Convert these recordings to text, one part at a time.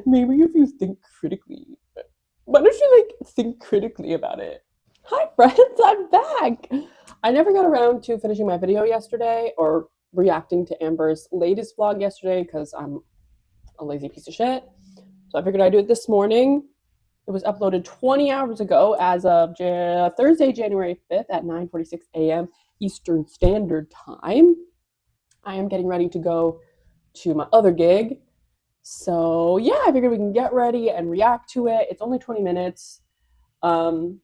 Maybe if you think critically. Why don't you like think critically about it? Hi friends, I'm back. I never got around to finishing my video yesterday or reacting to Amber's latest vlog yesterday because I'm a lazy piece of shit. So I figured I'd do it this morning. It was uploaded 20 hours ago as of Thursday, January 5th at 9:46 a.m. Eastern Standard Time. I am getting ready to go to my other gig. So yeah, I figured we can get ready and react to it. It's only 20 minutes. And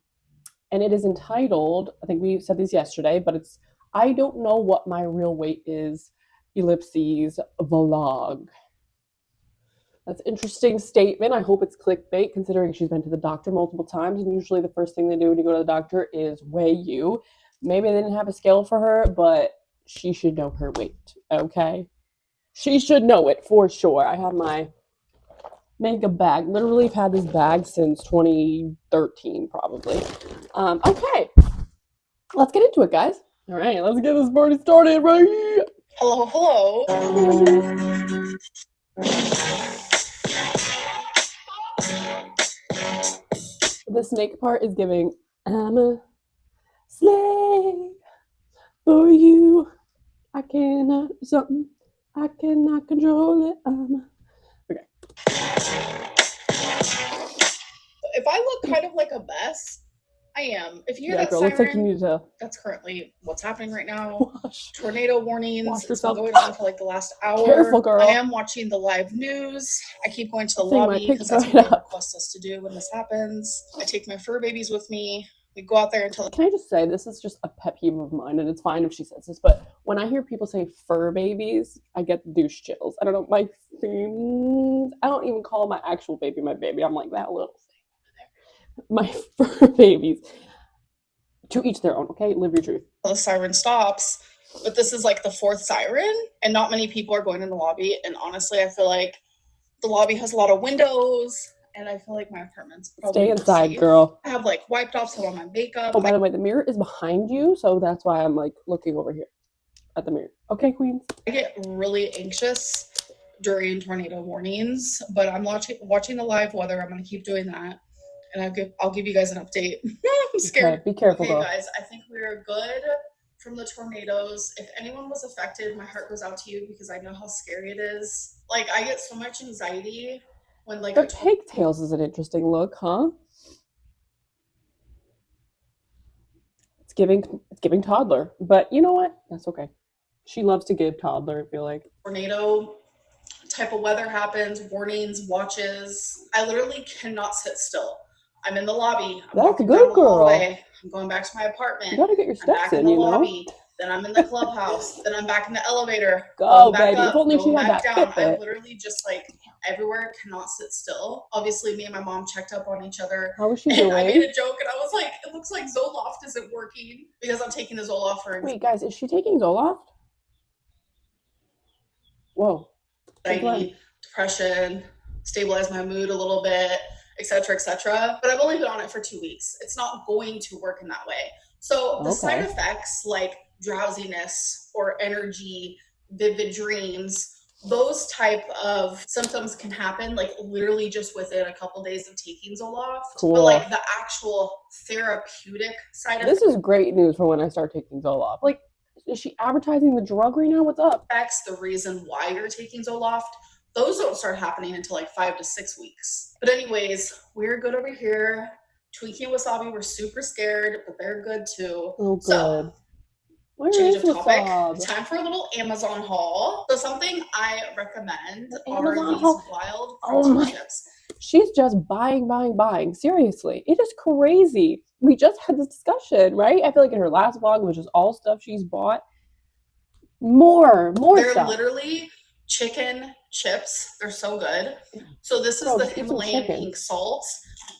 it is entitled, I think we said this yesterday, but it's I Don't Know What My Real Weight Is, ellipses vlog. That's an interesting statement. I hope it's clickbait considering she's been to the doctor multiple times, and usually the first thing they do when you go to the doctor is weigh you. Maybe they didn't have a scale for her, but she should know her weight, okay? She should know it for sure. I have my makeup bag. Literally have had this bag since 2013, probably. Okay, let's get into it, guys. All right, let's get this party started, right? Hello. The snake part is giving, I'm a slave for you. I cannot do something. I cannot control it. Okay. If I look kind of like a mess, I am. If you hear that girl, siren, looks like you need to that's currently what's happening right now. wash. Tornado warnings. Wash It's been yourself. going on for like the last hour. Careful, girl. I am watching the live news. I keep going to the Seeing my lobby because picture that's what right they up. request us to do when this happens. I take my fur babies with me. We go out there until. Can I just say, this is just a pet peeve of mine, and it's fine if she says this, but when I hear people say fur babies, I get douche chills. I don't know, my things, I don't even call my actual baby my baby. I'm like, that little thing over there. My fur babies. To each their own, okay? Live your truth. The siren stops, but this is like the fourth siren, and not many people are going in the lobby, and honestly, I feel like the lobby has a lot of windows. And I feel like my apartment's probably Stay inside, safe. girl. I have like wiped off some of my makeup. Oh, by the way, the mirror is behind you, so that's why I'm like looking over here at the mirror. Okay, queens. I get really anxious during tornado warnings, but I'm watching the live weather. I'm gonna keep doing that, and I'll give you guys an update. I'm scared. Okay, be careful, okay, girl. guys. I think we're good from the tornadoes. If anyone was affected, my heart goes out to you because I know how scary it is. Like I get so much anxiety. When, like, the pigtails is an interesting look, huh? It's giving toddler, but you know what? That's okay. She loves to give toddler, I feel like. Tornado type of weather happens, warnings, watches. I literally cannot sit still. I'm in the lobby. I'm That's walking good, down the girl. hallway. I'm going back to my apartment. You gotta get your steps back in the lobby. Then I'm in the clubhouse. Then I'm back in the elevator. Go, back baby. up, If only she had that down. Fitbit. I literally just like everywhere cannot sit still. Obviously, me and my mom checked up on each other. How was she doing? I made a joke and I was like, it looks like Zoloft isn't working because I'm taking the Zoloft for. Wait, guys, is she taking Zoloft? Whoa. Anxiety, depression, stabilize my mood a little bit, etc., etc. But I've only been on it for 2 weeks. It's not going to work in that way. So the side effects like drowsiness or energy, vivid dreams, those type of symptoms can happen like literally just within a couple days of taking Zoloft. Cool. But like the actual therapeutic side This is great news for when I start taking Zoloft. Like, is she advertising the drug right now? What's up? Effects, the reason why you're taking Zoloft, those don't start happening until like 5 to 6 weeks. But anyways, we're good over here. Twinkie and Wasabi were super scared, but they're good too. Oh, good. So, where change is of topic. Wasabi? Time for a little Amazon haul. So something I recommend are these wild protein chips. She's just buying. Seriously, it is crazy. We just had this discussion, right? I feel like in her last vlog, which is all stuff she's bought. More They're stuff. Literally chicken chips. They're so good. So this is the Himalayan pink salt.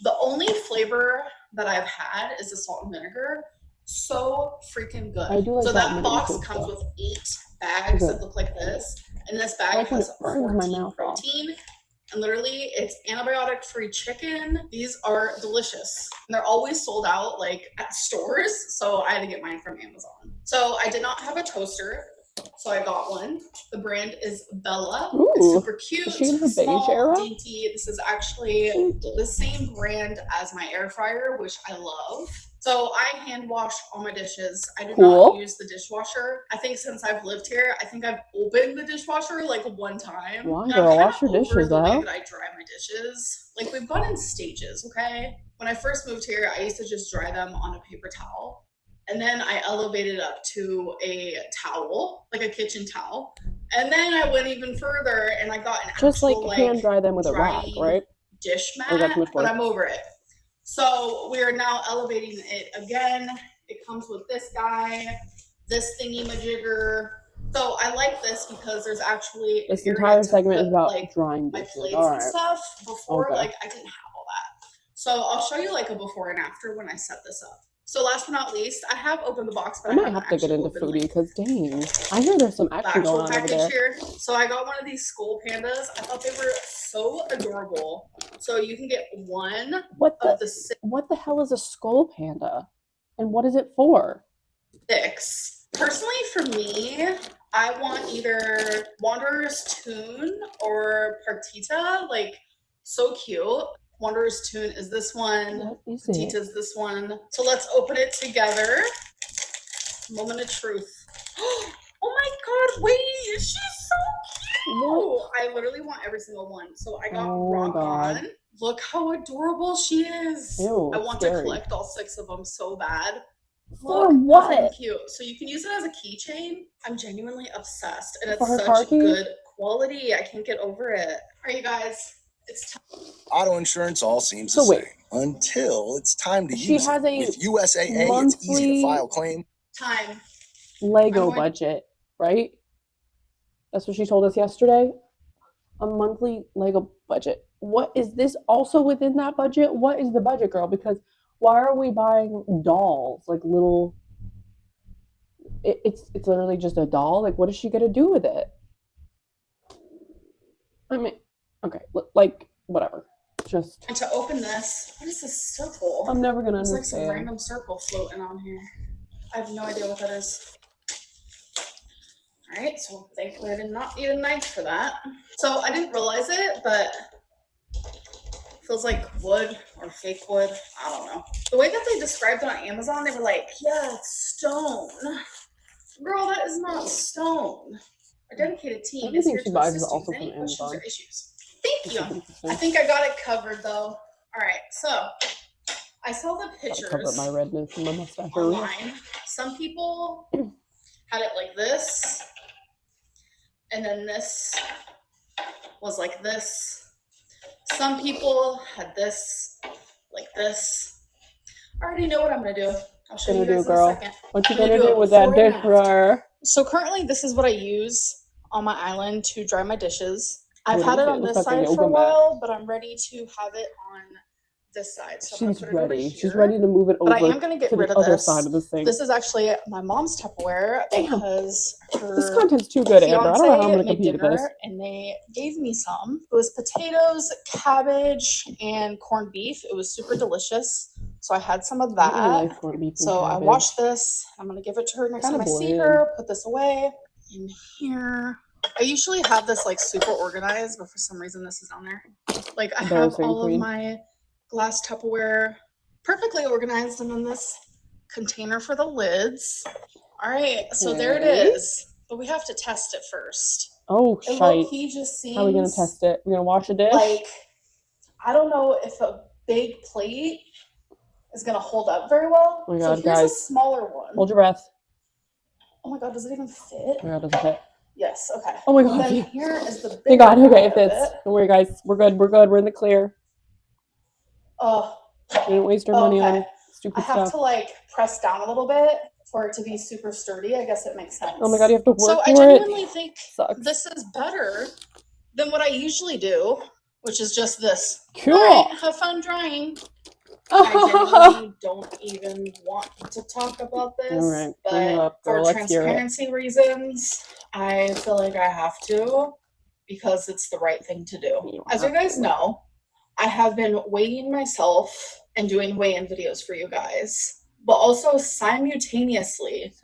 The only flavor that I've had is the salt and vinegar. So freaking good. I do like so that box comes with 8 bags that look like this. And this bag has 14 protein. And literally, it's antibiotic-free chicken. These are delicious. And they're always sold out, like, at stores. So I had to get mine from Amazon. So I did not have a toaster. So I got one. The brand is Bella. Ooh, it's super cute, is she in her beige small, era? dainty. This is actually the same brand as my air fryer, which I love. So I hand wash all my dishes. I do not use the dishwasher. I think since I've lived here, I think I've opened the dishwasher like one time. Why, and girl? I'm Wash your over dishes, the way though. that I dry my dishes. Like we've gone in stages, okay? When I first moved here, I used to just dry them on a paper towel. And then I elevated up to a towel, like a kitchen towel. And then I went even further and I got an just actual like hand dry them with a rag, right? dish mat, but I'm over it. So we are now elevating it again. It comes with this guy, this thingy majigger. So I like this because there's actually this entire segment is about like drying my dishes. plates and stuff. Before, like I didn't have all that. So I'll show you like a before and after when I set this up. So last but not least, I have opened the box, but I might have to get into foodie because dang, I hear there's some action going on over there. Here. So I got one of these skull pandas. I thought they were so adorable. So you can get one. What the hell is a skull panda, and what is it for? 6. Personally, for me, I want either Wanderer's Tune or Partita. Like so cute. Wanderer's Tune is this one. Partita is this one. So let's open it together. Moment of truth. Oh my god, wait, she's so cute. I literally want every single one. So I got Rock On. Look how adorable she is. Ew, I want to collect all 6 of them so bad. For what? Really cute. So you can use it as a keychain. I'm genuinely obsessed. And it's such good quality. I can't get over it. All right, you guys. It's time. Auto insurance all seems the same until it's time to use it. With USAA, it's easy to file claim. Time. Lego budget, right? That's what she told us yesterday. A monthly Lego budget. What is this also within that budget? What is the budget, girl? Because why are we buying dolls, like little? It's literally just a doll. Like, what is she gonna do with it? I mean, okay, like whatever. Just. And to open this, what is this circle? I'm never gonna understand. There's like some random circle floating on here. I have no idea what that is. All right, so thankfully I did not need a knife for that. So I didn't realize it, but it feels like wood or fake wood. I don't know. The way that they described it on Amazon, they were like, yeah, it's stone. Girl, that is not stone. Our dedicated team is here to assist you with any questions or issues. Thank you. I think I got it covered though. All right, so I saw the pictures cover my redness and my mustache online. Some people had it like this, and then this was like this. Some people had this like this. I already know what I'm gonna do. I'll show you guys in a second. What you gonna do with that dish fryer? So currently this is what I use on my island to dry my dishes. I've had it on this side for a while, but I'm ready to have it on this side. So she's ready. She's ready to move it over. But I am going to get rid of the other side of the sink. This is actually my mom's Tupperware because this content's too good, Amber. I don't know how I'm going to compete with this. And they gave me some. It was potatoes, cabbage, and corned beef. It was super delicious. So I had some of that. Like corned beef and so cabbage. I washed this. I'm going to give it to her next time I see her. Put this away in here. I usually have this like super organized, but for some reason this is on there. Like I have all of my glass Tupperware perfectly organized, and then this container for the lids. All right, so there it is. But we have to test it first. Oh, shite. He just seems. How are we gonna test it? We're gonna wash a dish. Like, I don't know if a big plate is gonna hold up very well. Oh my God, so here's a smaller one. Hold your breath. Oh my God, does it even fit? Oh my God, does it fit? Yes. Okay. Oh my God. Then here is the big. Thank God. Okay, it fits. Don't worry, guys. We're good. We're good. We're in the clear. Oh. We didn't waste our money on stupid stuff. I have to like press down a little bit for it to be super sturdy. I guess it makes sense. Oh my God, you have to work so for I genuinely think this is better than what I usually do, which is just this. Cool. All right, have fun drying. I genuinely don't even want to talk about this, all right. but for transparency reasons, I feel like I have to because it's the right thing to do. As you guys know, I have been weighing myself and doing weigh-in videos for you guys, but also simultaneously,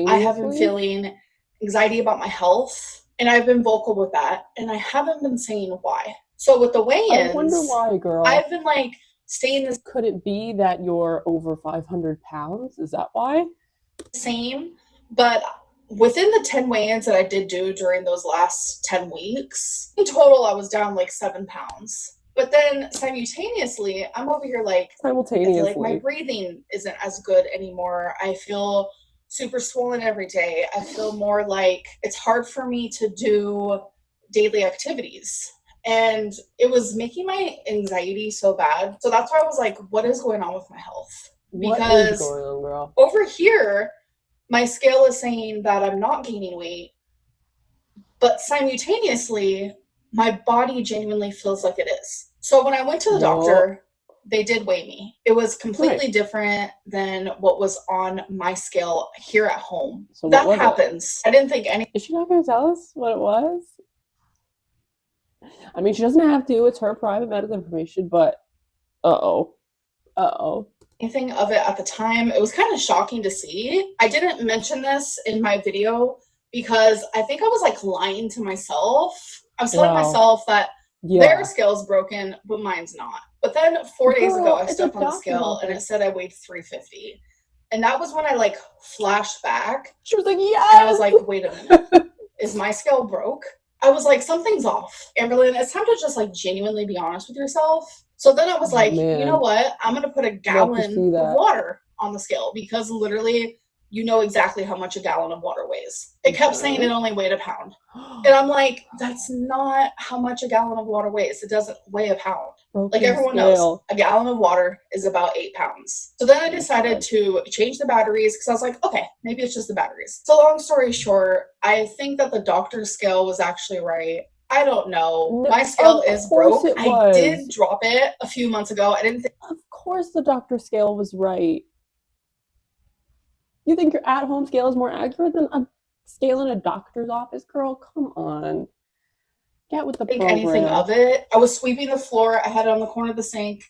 I have been feeling anxiety about my health, and I've been vocal with that, and I haven't been saying why. So with the weigh-ins, I wonder why, girl. I've been like staying this. Could it be that you're over 500 pounds? Is that why? Same, but within the 10 weigh-ins that I did do during those last 10 weeks, in total I was down like 7 pounds. But then simultaneously, I'm over here like, like my breathing isn't as good anymore. I feel super swollen every day. I feel more like it's hard for me to do daily activities. And it was making my anxiety so bad. So that's why I was like, what is going on with my health? Because what is going on, girl? Over here, my scale is saying that I'm not gaining weight, but simultaneously, my body genuinely feels like it is. So when I went to the doctor, they did weigh me. It was completely different than what was on my scale here at home. So that happens. I didn't think any. Is she not going to tell us what it was? I mean, she doesn't have to. It's her private medical information, but anything of it at the time. It was kind of shocking to see. I didn't mention this in my video because I think I was like lying to myself. I was telling myself that their scale's broken, but mine's not. But then 4 days ago, I stepped on the scale and it said I weighed 350. And that was when I like flashed back. She was like, yes! And I was like, wait a minute. Is my scale broke? I was like, something's off. Amberlynn, it's time to just like genuinely be honest with yourself. So then I was like, you know what? I'm going to put a gallon of water on the scale because literally you know exactly how much a gallon of water weighs. It kept saying it only weighed a pound. And I'm like, that's not how much a gallon of water weighs. It doesn't weigh a pound. Like everyone knows, a gallon of water is about 8 pounds. So then I decided to change the batteries because I was like, okay, maybe it's just the batteries. So long story short, I think that the doctor's scale was actually right. I don't know. My scale is broke. I did drop it a few months ago. I didn't think. Of course the doctor's scale was right. You think your at-home scale is more accurate than a scale in a doctor's office, girl? Come on. Get with the program. Anything of it. I was sweeping the floor. I had it on the corner of the sink.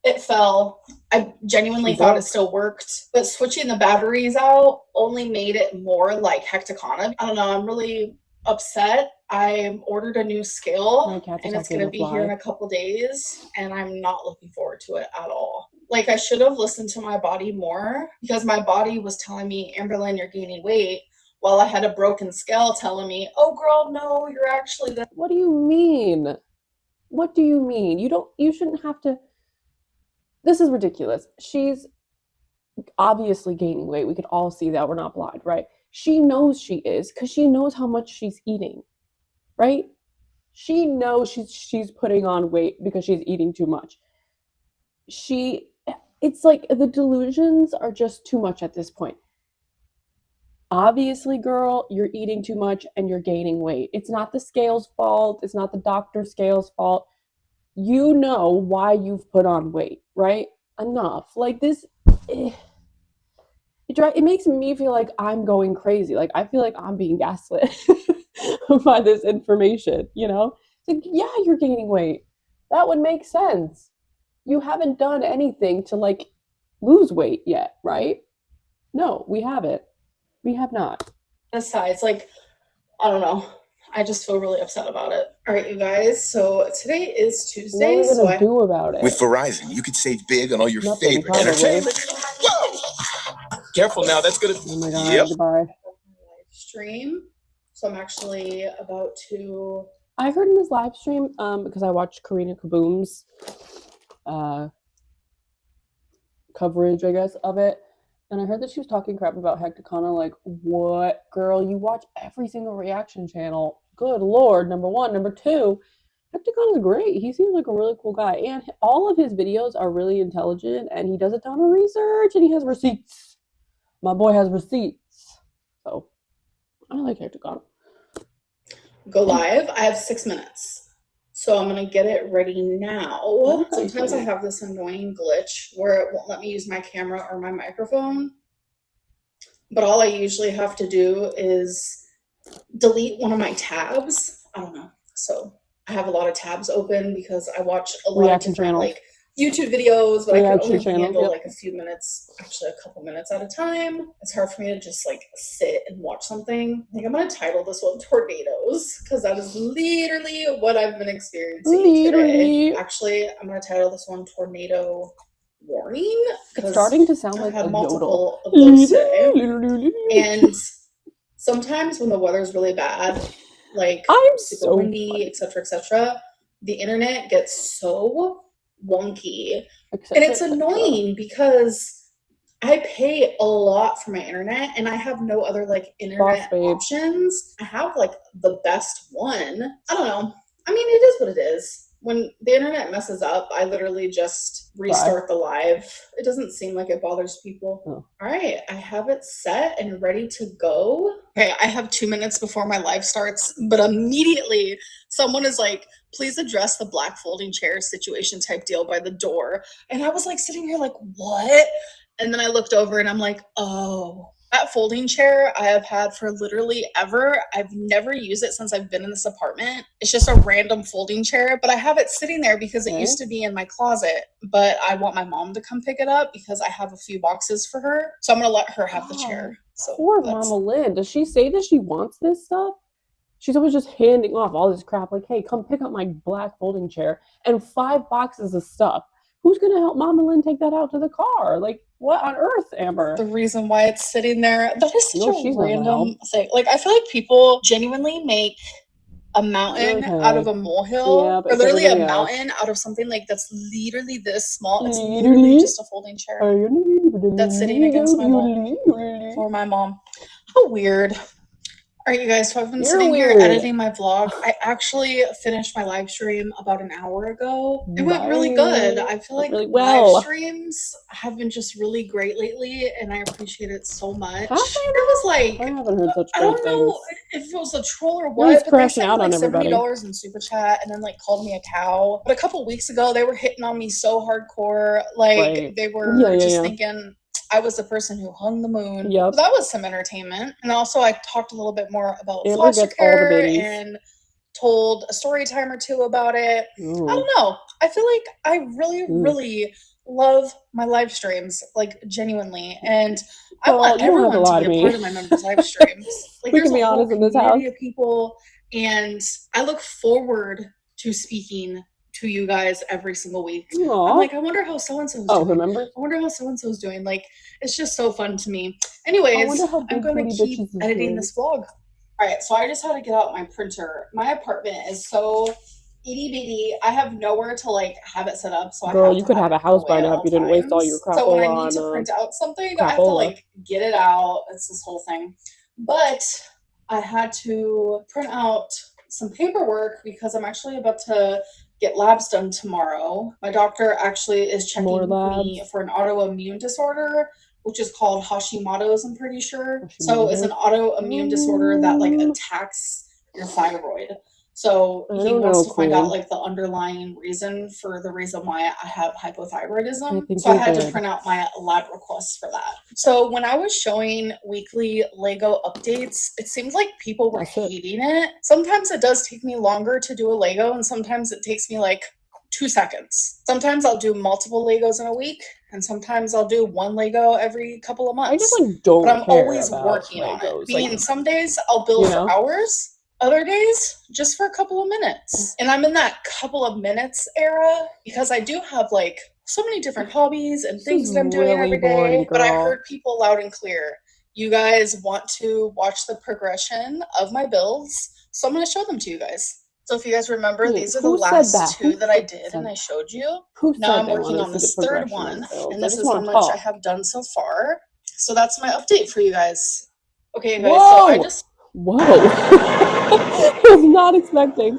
It fell. I genuinely thought it still worked. But switching the batteries out only made it more like hectoconic. I don't know. I'm really upset. I ordered a new scale and it's going to be here in a couple days and I'm not looking forward to it at all. Like I should have listened to my body more because my body was telling me, Amberlynn, you're gaining weight, while I had a broken scale telling me, oh girl, no, you're actually the. What do you mean? What do you mean? You shouldn't have to. This is ridiculous. She's obviously gaining weight. We could all see that. We're not blind, right? She knows she is because she knows how much she's eating, right? She knows she's putting on weight because she's eating too much. It's like the delusions are just too much at this point. Obviously, girl, you're eating too much and you're gaining weight. It's not the scale's fault. It's not the doctor's scale's fault. You know why you've put on weight, right? Enough. Like this. It makes me feel like I'm going crazy. Like I feel like I'm being gaslit by this information, you know? It's like, yeah, you're gaining weight. That would make sense. You haven't done anything to like lose weight yet, right? No, we haven't. We have not. Besides, like, I don't know. I just feel really upset about it. All right, you guys. So today is Tuesday. What are we gonna do about it? With Verizon, you could save big on all your favorite entertainment. Whoa! Careful now. That's gonna. Oh my god! Goodbye. Live stream. So I'm actually about to. I heard in this live stream because I watched Karina Kaboom's coverage, I guess, of it. And I heard that she was talking crap about Hectocana, like, what, girl, you watch every single reaction channel. Good Lord, number one. Number two, Hectocana's great. He seems like a really cool guy. And all of his videos are really intelligent, and he does a ton of research, and he has receipts. My boy has receipts. So, I like Hectocana. Go live. I have 6 minutes. So I'm going to get it ready now. Sometimes I have this annoying glitch where it won't let me use my camera or my microphone. But all I usually have to do is delete one of my tabs. I don't know. So I have a lot of tabs open because I watch a lot of different like YouTube videos, but I can only channel, handle like a few minutes, actually a couple minutes at a time. It's hard for me to just like sit and watch something. I think I'm gonna title this one Tornadoes, because that is literally what I've been experiencing today. Actually, I'm gonna title this one Tornado Warning, because it's starting to sound like I've had a multiple of those today. And sometimes when the weather's really bad, like super windy, etc., the internet gets so wonky, and it's annoying because I pay a lot for my internet and I have no other like internet options. I have like the best one. I don't know. I mean, it is what it is. When the internet messes up, I literally just restart the live. It doesn't seem like it bothers people. All right, I have it set and ready to go. Okay, I have 2 minutes before my live starts, but immediately someone is like, please address the black folding chair situation type deal by the door. And I was like sitting here like, what? And then I looked over and I'm like, oh, that folding chair I have had for literally ever. I've never used it since I've been in this apartment. It's just a random folding chair, but I have it sitting there because it used to be in my closet, but I want my mom to come pick it up because I have a few boxes for her. So I'm going to let her have the chair. So poor Mama Lynn. Does she say that she wants this stuff? She's always just handing off all this crap like, hey, come pick up my black folding chair and 5 boxes of stuff. Who's going to help Mama Lynn take that out to the car? Like, what on earth, Amber? The reason why it's sitting there, that is such a random thing. Like, I feel like people genuinely make a mountain out of a molehill, or literally a mountain out of something like that's literally this small. It's literally just a folding chair that's sitting against my wall for my mom. How weird. All right, you guys, so I've been sitting here editing my vlog. I actually finished my live stream about an hour ago. It went really good. I feel like live streams have been just really great lately, and I appreciate it so much. It was like, I haven't heard such I don't know if it was a troll or what, but they sent like $70 in super chat and then like called me a cow. But a couple weeks ago, they were hitting on me so hardcore. Like they were just thinking I was the person who hung the moon. So that was some entertainment. And also I talked a little bit more about foster care and told a story time or two about it. I don't know. I feel like I really love my live streams, like genuinely. And I want everyone to be a part of my members' live streams. Like there's a whole community of people, and I look forward to speaking to you guys every single week. I'm like, I wonder how so-and-so's doing. Remember? I wonder how so-and-so's doing. Like, it's just so fun to me. Anyways, I'm going to keep editing this vlog. All right, so I just had to get out my printer. My apartment is so itty bitty. I have nowhere to like have it set up. So girl, you could have a house by now if you didn't waste all your crapola. So when I need to print out something, I have to like get it out. It's this whole thing. But I had to print out some paperwork because I'm actually about to get labs done tomorrow. My doctor actually is checking me for an autoimmune disorder, which is called Hashimoto's, I'm pretty sure. So it's an autoimmune disorder that like attacks your thyroid. So he wants to find out like the underlying reason for the reason why I have hypothyroidism. So I had to print out my lab requests for that. So when I was showing weekly Lego updates, it seems like people were hating it. Sometimes it does take me longer to do a Lego, and sometimes it takes me like 2 seconds. Sometimes I'll do multiple Legos in a week, and sometimes I'll do one Lego every couple of months. I just like don't but I'm care always about working Legos. on it. I mean, some days I'll build for hours. Other days, just for a couple of minutes. And I'm in that couple of minutes era because I do have like so many different hobbies and things that I'm doing every day. But I heard people loud and clear. You guys want to watch the progression of my builds. So I'm going to show them to you guys. So if you guys remember, these are the last 2 that I did and I showed you. Now I'm working on this 3rd one. And this is how much I have done so far. So that's my update for you guys. Okay, guys, so I just... Whoa! I was not expecting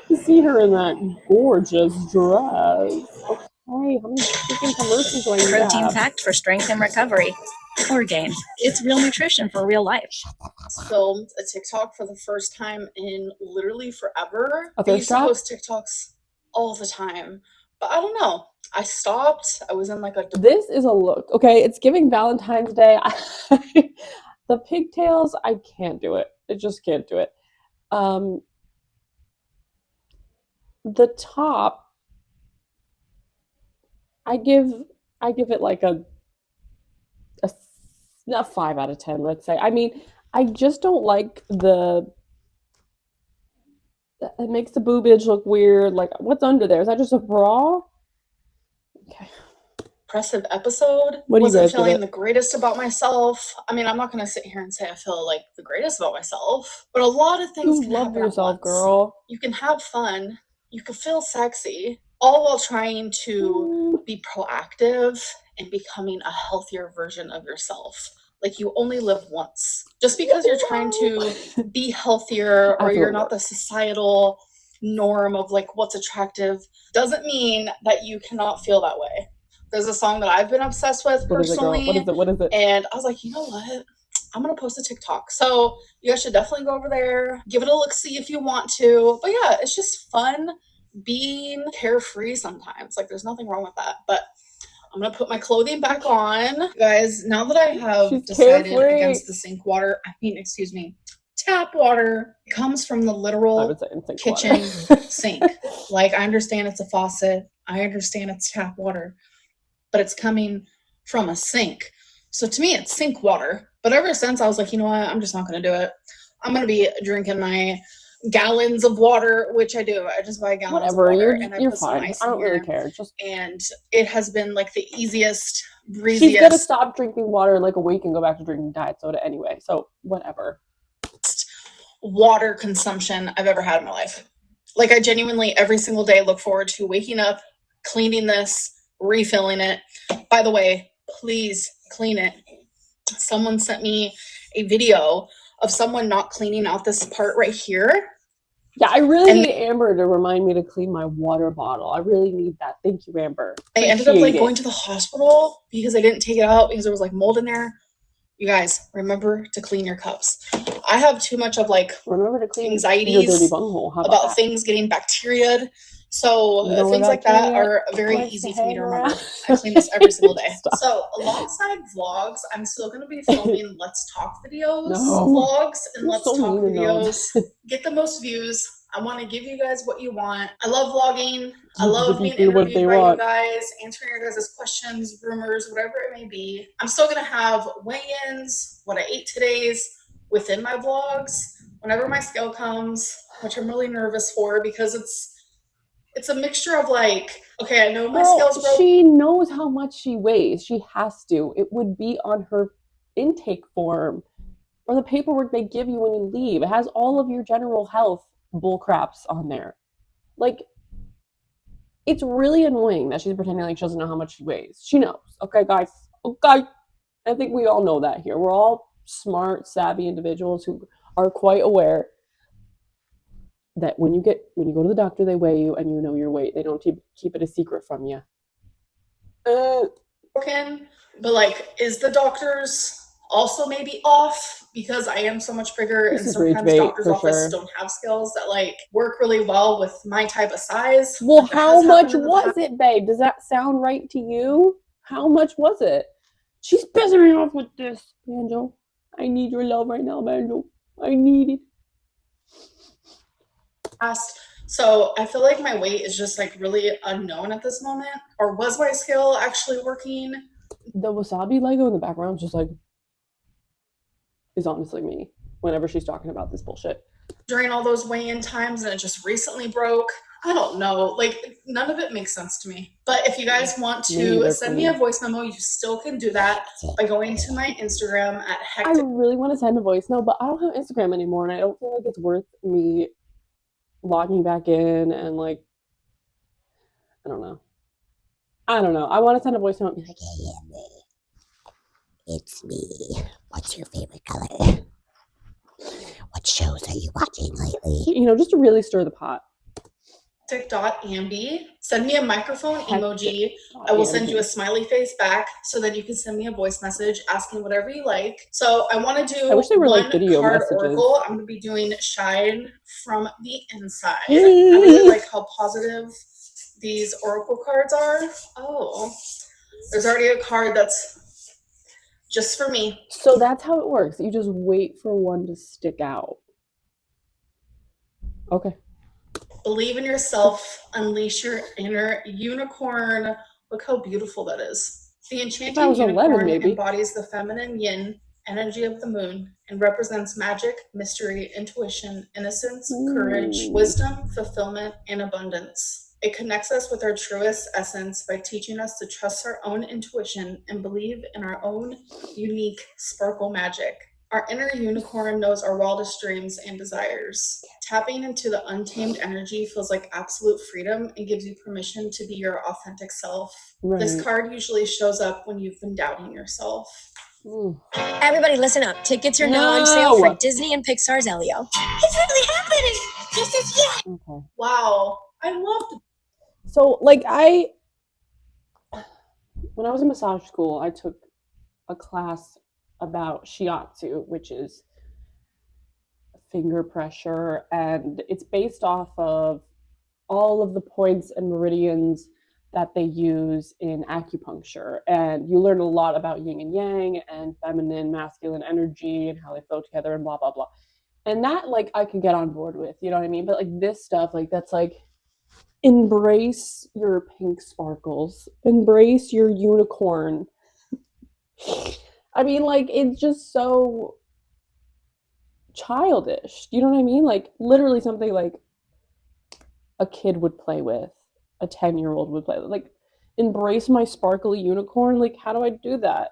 to see her in that gorgeous dress. Okay, how many freaking commercials do I need? Protein packed for strength and recovery. Orgain. It's real nutrition for real life. Filmed a TikTok for the first time in literally forever. I used to post TikToks all the time, but I don't know. I stopped. I was in like a... This is a look. Okay, it's giving Valentine's Day. The pigtails, I can't do it. I just can't do it. The top, I give it like a 5 out of 10, let's say. I mean, I just don't like it makes the boobage look weird. Like, what's under there? Is that just a bra? Okay. Impressive episode. What do you Wasn't guys feeling the greatest about myself. I mean, I'm not going to sit here and say I feel like the greatest about myself, but a lot of things can happen yourself, at once. girl. You can have fun. You can feel sexy, all while trying to be proactive and becoming a healthier version of yourself. Like, you only live once. Just because you're trying to be healthier or you're not the societal norm of like what's attractive doesn't mean that you cannot feel that way. There's a song that I've been obsessed with personally. What is it? And I was like, you know what? I'm going to post a TikTok. So you guys should definitely go over there. Give it a look-see if you want to. But yeah, it's just fun being carefree sometimes. Like, there's nothing wrong with that. But I'm going to put my clothing back on. Guys, now that I have decided against the sink water, tap water comes from the literal kitchen sink. Like, I understand it's a faucet. I understand it's tap water. But it's coming from a sink. So to me, it's sink water. But ever since, I was like, you know what? I'm just not going to do it. I'm going to be drinking my gallons of water, which I do. I just buy gallons of water. You're fine. I don't really care. And it has been like the easiest, breeziest. She's going to stop drinking water in like a week and go back to drinking diet soda anyway. So whatever. Water consumption I've ever had in my life. Like, I genuinely every single day look forward to waking up, cleaning this, refilling it. By the way, please clean it. Someone sent me a video of someone not cleaning out this part right here. Yeah, I really need Amber to remind me to clean my water bottle. I really need that. Thank you, Amber. I ended up like going to the hospital because I didn't take it out because there was like mold in there. You guys, remember to clean your cups. I have too much of like anxieties about things getting bacteria'd. So things like that are very easy for me to remember. I clean this every single day. So alongside vlogs, I'm still going to be filming Let's Talk videos, vlogs, and Let's Talk videos. Get the most views. I want to give you guys what you want. I love vlogging. I love being interviewed by you guys, answering your guys' questions, rumors, whatever it may be. I'm still going to have weigh-ins, what I ate today's within my vlogs, whenever my scale comes, which I'm really nervous for because it's a mixture of like, okay, I know my scale's broke. She knows how much she weighs. She has to. It would be on her intake form or the paperwork they give you when you leave. It has all of your general health bull craps on there. Like, it's really annoying that she's pretending like she doesn't know how much she weighs. She knows. Okay, guys. Okay. I think we all know that here. We're all smart, savvy individuals who are quite aware that when you go to the doctor, they weigh you and you know your weight. They don't keep it a secret from you. But like, is the doctors also maybe off because I am so much bigger and sometimes doctors' offices don't have scales that like work really well with my type of size? Well, how much was it, babe? Does that sound right to you? How much was it? She's pissing me off with this, Banjo. I need your love right now, Banjo. I need it. So I feel like my weight is just like really unknown at this moment. Or was my scale actually working? The wasabi Lego in the background just like is honestly me whenever she's talking about this bullshit. During all those weigh-in times and it just recently broke. I don't know. Like, none of it makes sense to me. But if you guys want to send me a voice memo, you still can do that by going to my Instagram at hectic. I really want to send a voice note, but I don't have Instagram anymore and I don't feel like it's worth me logging back in and like, I don't know. I want to send a voice note and be like, hey, Amber, it's me. What's your favorite color? What shows are you watching lately? You know, just to really stir the pot. Amby. Send me a microphone emoji. I will send you a smiley face back so that you can send me a voice message asking whatever you like. So I want to do one card oracle. I'm going to be doing Shine from the Inside. I really like how positive these oracle cards are. Oh, there's already a card that's just for me. So that's how it works. You just wait for one to stick out. Okay. Believe in yourself, unleash your inner unicorn Look how beautiful that is. The enchanted unicorn embodies the feminine yin energy of the moon and represents magic, mystery, intuition, innocence, courage, wisdom, fulfillment, and abundance. It connects us with our truest essence by teaching us to trust our own intuition and believe in our own unique sparkle magic. Our inner unicorn knows our wildest dreams and desires. Tapping into the untamed energy feels like absolute freedom and gives you permission to be your authentic self. Right. This card usually shows up when you've been doubting yourself. Ooh. Everybody listen up. Tickets are now on sale for Disney and Pixar's Elio. It's really happening! Just as yet! Okay. Wow. I loved it. So, like, when I was in massage school, I took a class about shiatsu, which is finger pressure, and it's based off of all of the points and meridians that they use in acupuncture, and you learn a lot about yin and yang and feminine, masculine energy and how they flow together and blah blah blah. And that, like, I can get on board with, you know what I mean? But like this stuff, like, that's like, embrace your pink sparkles, embrace your unicorn. I mean, like, it's just so childish. You know what I mean? Like, literally something like a kid would play with, a 10-year-old would play with. Like, embrace my sparkly unicorn. Like, how do I do that?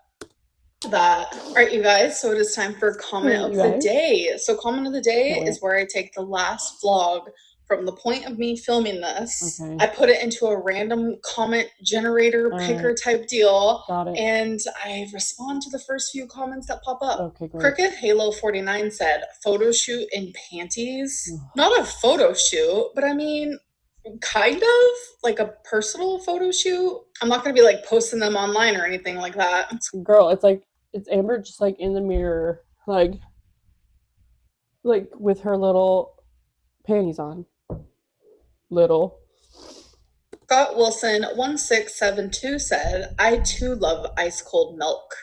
All right, you guys, so it is time for comment of the day. So comment of the day is where I take the last vlog from the point of me filming this. Okay. I put it into a random comment generator picker type deal. Got it. And I respond to the first few comments that pop up. Okay, great. Cricket Halo 49 said, photo shoot in panties. Not a photo shoot, but I mean, kind of like a personal photo shoot. I'm not going to be like posting them online or anything like that. Girl, it's like, it's Amber just like in the mirror, like with her little panties on. Little. Scott Wilson 1672 said, I too love ice cold milk.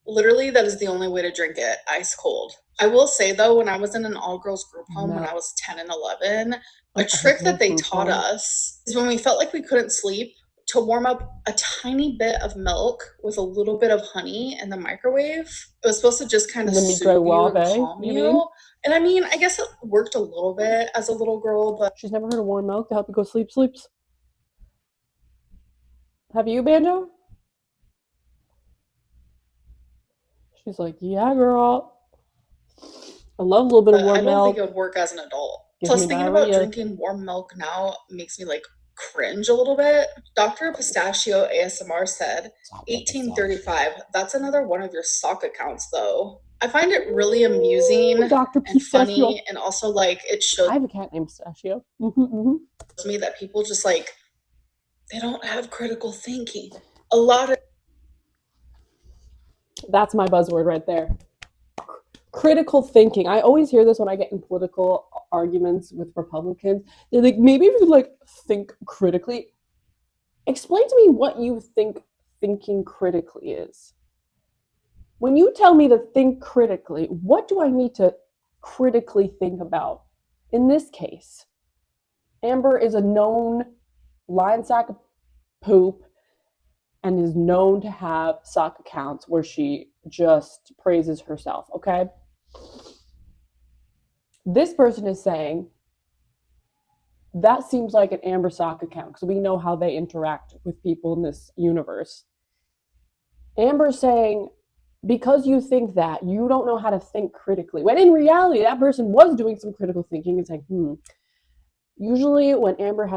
Literally, that is the only way to drink it, ice cold. I will say though, when I was in an all-girls group home when I was 10 and 11, a trick that they taught us is when we felt like we couldn't sleep, to warm up a tiny bit of milk with a little bit of honey in the microwave. It was supposed to just kind of soothe you and calm you. And I mean, I guess it worked a little bit as a little girl, but... She's never heard of warm milk to help you go sleeps. Have you, Banjo? She's like, yeah, girl. I love a little bit of warm milk. I don't think it would work as an adult. Plus, thinking about drinking warm milk now makes me, like, cringe a little bit. Dr. Pistachio ASMR said, 1835. That's another one of your sock accounts, though. I find it really amusing and funny, and also, like, it shows... I have a cat named Pistachio. Me that people just, like, they don't have critical thinking. A lot of... That's my buzzword right there. Critical thinking. I always hear this when I get in political arguments with Republicans. They're like, maybe if you like think critically. Explain to me what you think thinking critically is. When you tell me to think critically, what do I need to critically think about? In this case, Amber is a known lion sack of poop and is known to have sock accounts where she just praises herself, okay? This person is saying, that seems like an Amber sock account, because we know how they interact with people in this universe. Amber's saying, because you think that, you don't know how to think critically. When in reality, that person was doing some critical thinking and saying, Usually when Amber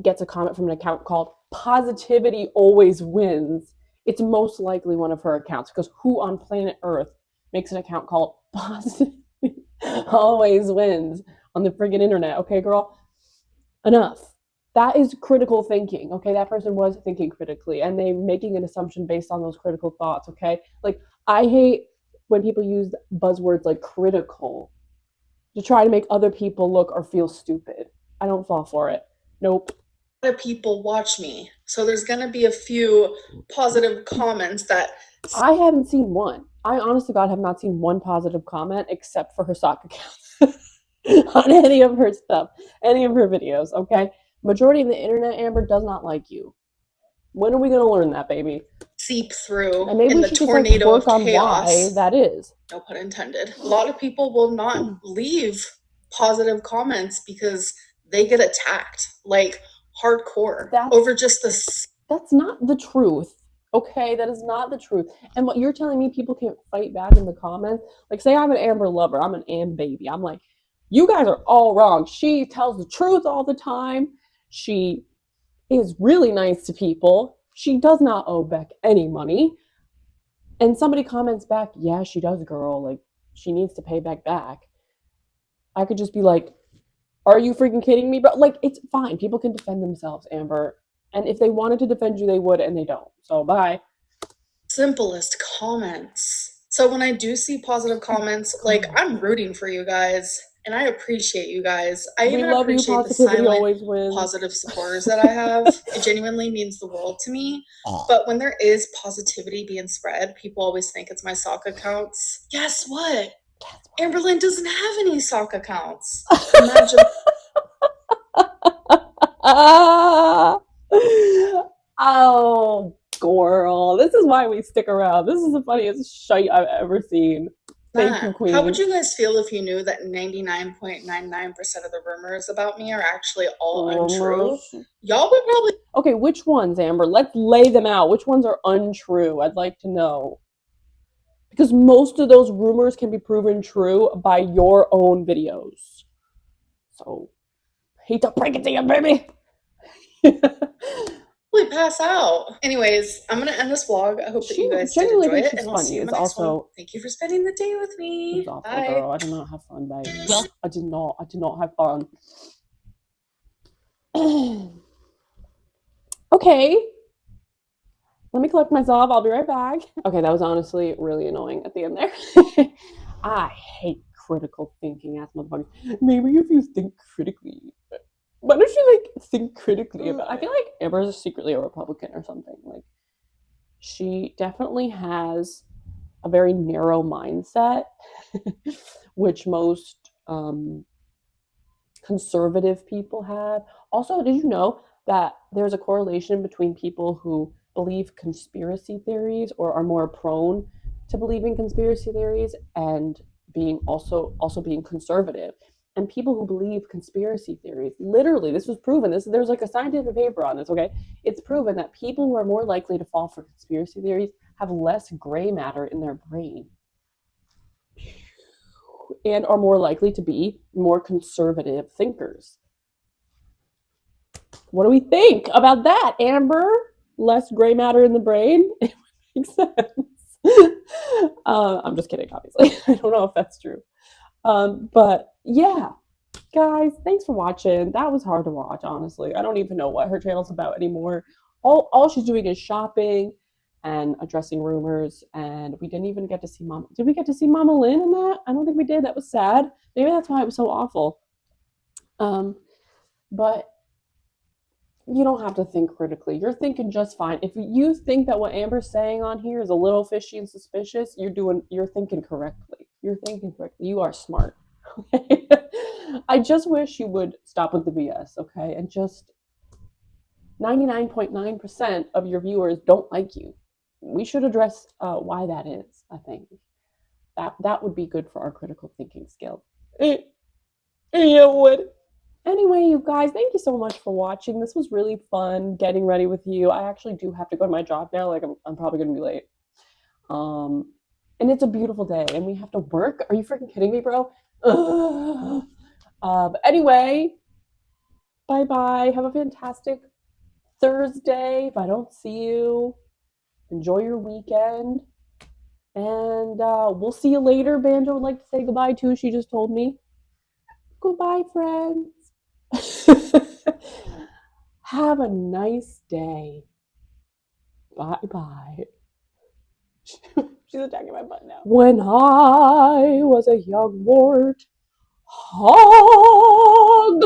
gets a comment from an account called Positivity Always Wins, it's most likely one of her accounts, because who on planet Earth makes an account called Positivity Always Wins on the friggin' internet? Okay, girl? Enough. That is critical thinking, okay? That person was thinking critically, and they're making an assumption based on those critical thoughts, okay? Like, I hate when people use buzzwords like critical to try to make other people look or feel stupid. I don't fall for it. Nope. A lot of people watch me, so there's gonna be a few positive comments that... I haven't seen one. I honest to God have not seen one positive comment except for her sock account on any of her stuff, any of her videos, okay? Majority of the internet, Amber, does not like you. When are we going to learn that, baby? Seep through and maybe in we the should tornado just, like, work of on chaos. why that is. No pun intended. A lot of people will not leave positive comments because they get attacked, like hardcore, over just this. That's not the truth. Okay, that is not the truth. And what you're telling me, people can't fight back in the comments? Like, say I'm an Amber lover, I'm an Am baby. I'm like, you guys are all wrong. She tells the truth all the time. She is really nice to people. She does not owe Beck any money. And somebody comments back, yeah, she does, girl. Like, she needs to pay Beck back. I could just be like, are you freaking kidding me? But, like, it's fine. People can defend themselves, Amber. And if they wanted to defend you, they would, and they don't. So, bye. Simplest comments. So when I do see positive comments, like, I'm rooting for you guys, and I appreciate you guys. I even appreciate the silent positive supporters that I have. It genuinely means the world to me. But when there is positivity being spread, people always think it's my sock accounts. Guess what? Amberlynn doesn't have any sock accounts. Imagine. Oh, gorl. This is why we stick around. This is the funniest shite I've ever seen. Thank you, queen. How would you guys feel if you knew that 99.99% of the rumors about me are actually all untrue? Y'all would probably... Okay, which ones, Amber? Let's lay them out. Which ones are untrue? I'd like to know. Because most of those rumors can be proven true by your own videos. So, hate to break it to you, baby. Pass out. Anyways, I'm gonna end this vlog. I hope that you guys did enjoy it, and I'll see you in the next one. Thank you for spending the day with me. It was awful, girl. I did not have fun, babe. Well, I did not have fun. Okay. Let me collect myself. I'll be right back. Okay, that was honestly really annoying at the end there. I hate critical thinking ass motherfuckers. Maybe if you think critically. Why don't you, like, think critically about it? I feel like Amber's secretly a Republican or something. Like, she definitely has a very narrow mindset, which most conservative people have. Also, did you know that there's a correlation between people who believe conspiracy theories or are more prone to believing conspiracy theories and being also being conservative? And people who believe conspiracy theories, literally, this was proven. There's like a scientific paper on this, okay? It's proven that people who are more likely to fall for conspiracy theories have less gray matter in their brain and are more likely to be more conservative thinkers. What do we think about that, Amber? Less gray matter in the brain? It makes sense. I'm just kidding, obviously. I don't know if that's true. But yeah, guys, thanks for watching. That was hard to watch, honestly. I don't even know what her channel's about anymore. All she's doing is shopping and addressing rumors, and we didn't even get to see Mama. Did we get to see Mama Lynn in that? I don't think we did. That was sad. Maybe that's why it was so awful. But you don't have to think critically. You're thinking just fine. If you think that what Amber's saying on here is a little fishy and suspicious, you're thinking correctly. You're thinking correctly. You are smart. Okay? I just wish you would stop with the BS, okay? And just 99.9% of your viewers don't like you. We should address why that is, I think. That would be good for our critical thinking skill. Yeah, it would. Anyway, you guys, thank you so much for watching. This was really fun getting ready with you. I actually do have to go to my job now. Like, I'm probably going to be late. And it's a beautiful day, and we have to work. Are you freaking kidding me, bro? But anyway, bye-bye. Have a fantastic Thursday. If I don't see you, enjoy your weekend. And we'll see you later. Banjo would like to say goodbye, too. She just told me. Goodbye, friends. Have a nice day. Bye-bye. She's attacking my butt now. When I was a young wart, hog